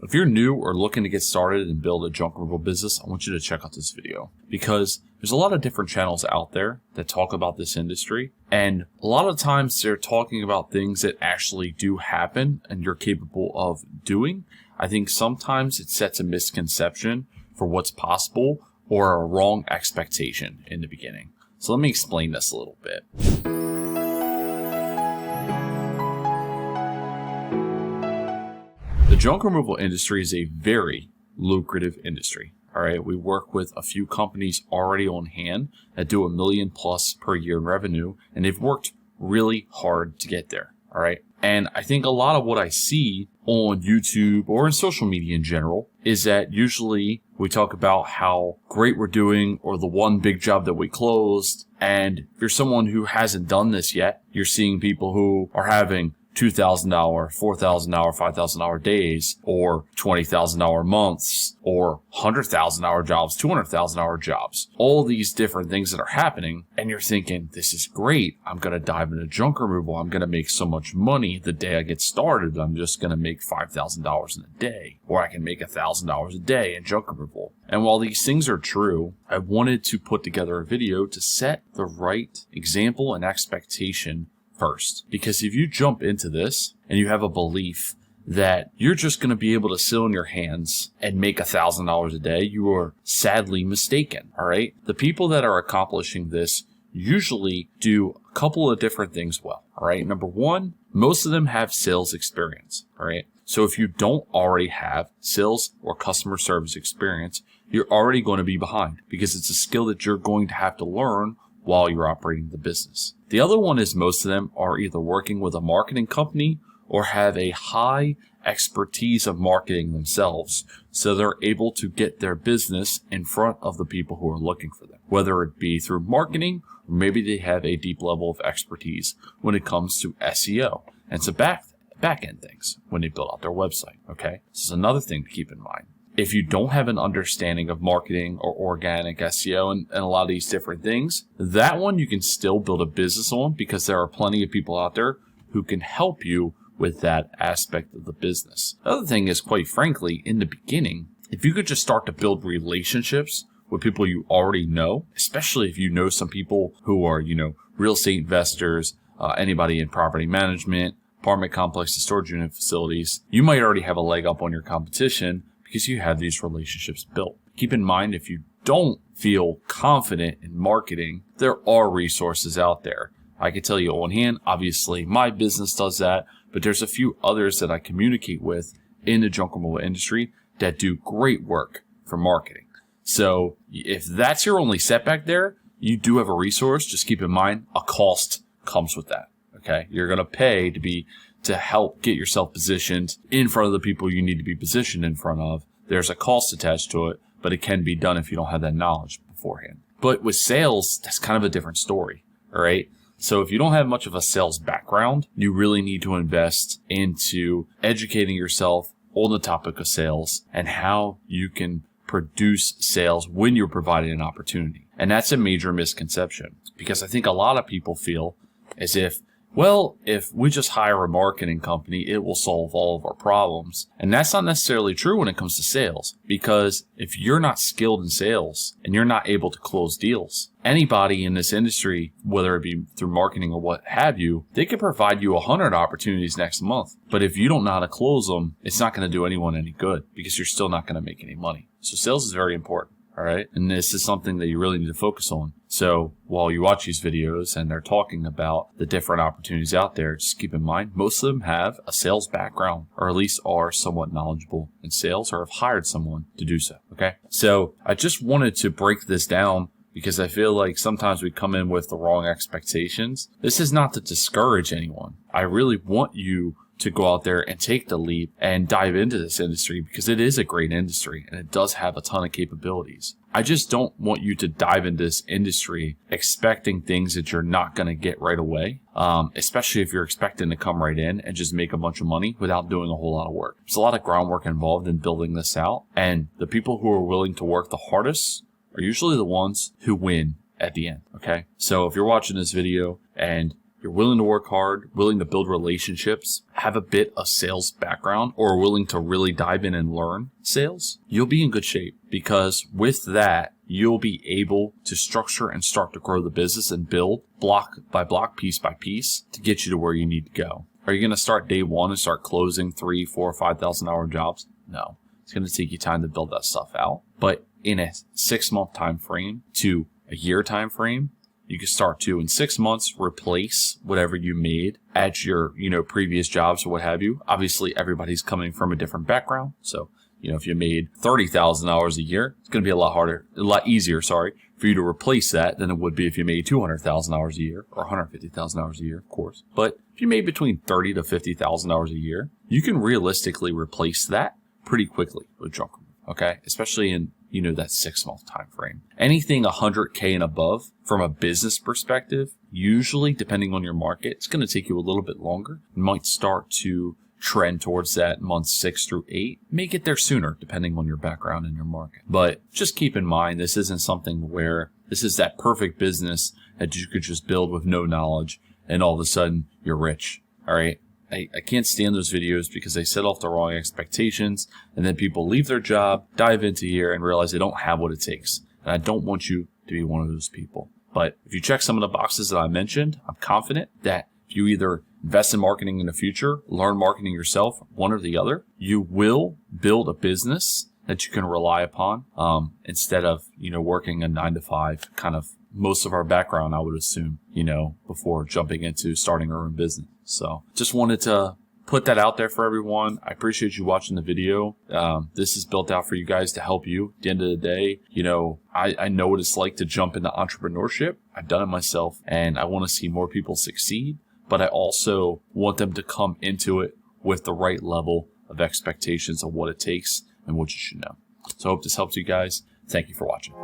If you're new or looking to get started and build a junk removal business, I want you to check out this video because there's a lot of different channels out there that talk about this industry. And a lot of times they're talking about things that actually do happen and you're capable of doing. I think sometimes it sets a misconception for what's possible or a wrong expectation in the beginning. So let me explain this a little bit. The junk removal industry is a very lucrative industry. All right, we work with a few companies already on hand that do $1 million+ per year in revenue, and they've worked really hard to get there. All right, and I think a lot of what I see on YouTube or in social media in general is that usually we talk about how great we're doing or the one big job that we closed. And if you're someone who hasn't done this yet, you're seeing people who are having $2,000, $4,000, $5,000 days, or $20,000 months, or $100,000 jobs, $200,000 jobs. All these different things that are happening, and you're thinking, this is great. I'm going to dive into junk removal. I'm going to make so much money the day I get started. I'm just going to make $5,000 in a day, or I can make $1,000 a day in junk removal. And while these things are true, I wanted to put together a video to set the right example and expectation first, because if you jump into this and you have a belief that you're just going to be able to sit on your hands and make $1,000 a day, you are sadly mistaken. All right. The people that are accomplishing this usually do a couple of different things well. All right. Number one, most of them have sales experience. All right. So if you don't already have sales or customer service experience, you're already going to be behind because it's a skill that you're going to have to learn while you're operating the business. The other one is most of them are either working with a marketing company or have a high expertise of marketing themselves, so they're able to get their business in front of the people who are looking for them, whether it be through marketing or maybe they have a deep level of expertise when it comes to SEO and some back-end things when they build out their website. Okay, this is another thing to keep in mind. If you don't have an understanding of marketing or organic SEO and a lot of these different things, that one you can still build a business on because there are plenty of people out there who can help you with that aspect of the business. The other thing is, quite frankly, in the beginning, if you could just start to build relationships with people you already know, especially if you know some people who are, real estate investors, anybody in property management, apartment complexes, storage unit facilities, you might already have a leg up on your competition because you have these relationships built. Keep in mind, if you don't feel confident in marketing, there are resources out there. I can tell you on hand, obviously my business does that, but there's a few others that I communicate with in the junk removal industry that do great work for marketing. So if that's your only setback there, you do have a resource. Just keep in mind, a cost comes with that. Okay, you're going to pay to help get yourself positioned in front of the people you need to be positioned in front of. There's a cost attached to it, but it can be done if you don't have that knowledge beforehand. But with sales, that's kind of a different story. All right. So if you don't have much of a sales background, you really need to invest into educating yourself on the topic of sales and how you can produce sales when you're provided an opportunity. And that's a major misconception because I think a lot of people feel as if, well, if we just hire a marketing company, it will solve all of our problems. And that's not necessarily true when it comes to sales, because if you're not skilled in sales and you're not able to close deals, anybody in this industry, whether it be through marketing or what have you, they could provide you 100 opportunities next month. But if you don't know how to close them, it's not going to do anyone any good because you're still not going to make any money. So sales is very important. All right. And this is something that you really need to focus on. So while you watch these videos and they're talking about the different opportunities out there, just keep in mind, most of them have a sales background or at least are somewhat knowledgeable in sales or have hired someone to do so. Okay. So I just wanted to break this down because I feel like sometimes we come in with the wrong expectations. This is not to discourage anyone. I really want you to go out there and take the leap and dive into this industry because it is a great industry and it does have a ton of capabilities. I just don't want you to dive into this industry expecting things that you're not going to get right away, especially if you're expecting to come right in and just make a bunch of money without doing a whole lot of work. There's a lot of groundwork involved in building this out, and the people who are willing to work the hardest are usually the ones who win at the end, okay? So if you're watching this video and you're willing to work hard, willing to build relationships, have a bit of sales background, or willing to really dive in and learn sales, you'll be in good shape, because with that, you'll be able to structure and start to grow the business and build block by block, piece by piece, to get you to where you need to go. Are you going to start day one and start closing 3, 4, 5,000 hour jobs? No. It's going to take you time to build that stuff out. But in a 6-month time frame to a year time frame, you can start to, in 6 months, replace whatever you made at your, previous jobs or what have you. Obviously, everybody's coming from a different background. So, if you made $30,000 a year, it's going to be a lot easier, for you to replace that than it would be if you made $200,000 a year or $150,000 a year, of course. But if you made between $30,000 to $50,000 a year, you can realistically replace that pretty quickly with junk removal, okay? Especially in, that 6-month time frame. Anything $100K and above from a business perspective, usually, depending on your market, it's going to take you a little bit longer. You might start to trend towards that months 6 through 8. May get there sooner, depending on your background and your market. But just keep in mind, this isn't something where this is that perfect business that you could just build with no knowledge and all of a sudden you're rich. All right. I can't stand those videos because they set off the wrong expectations, and then people leave their job, dive into here, and realize they don't have what it takes. And I don't want you to be one of those people. But if you check some of the boxes that I mentioned, I'm confident that if you either invest in marketing in the future, learn marketing yourself, one or the other, you will build a business that you can rely upon instead of, working a 9-to-5 kind of most of our background, I would assume, before jumping into starting our own business. So just wanted to put that out there for everyone. I appreciate you watching the video. This is built out for you guys to help you. At the end of the day, I know what it's like to jump into entrepreneurship. I've done it myself, and I want to see more people succeed, but I also want them to come into it with the right level of expectations of what it takes and what you should know. So I hope this helps you guys. Thank you for watching.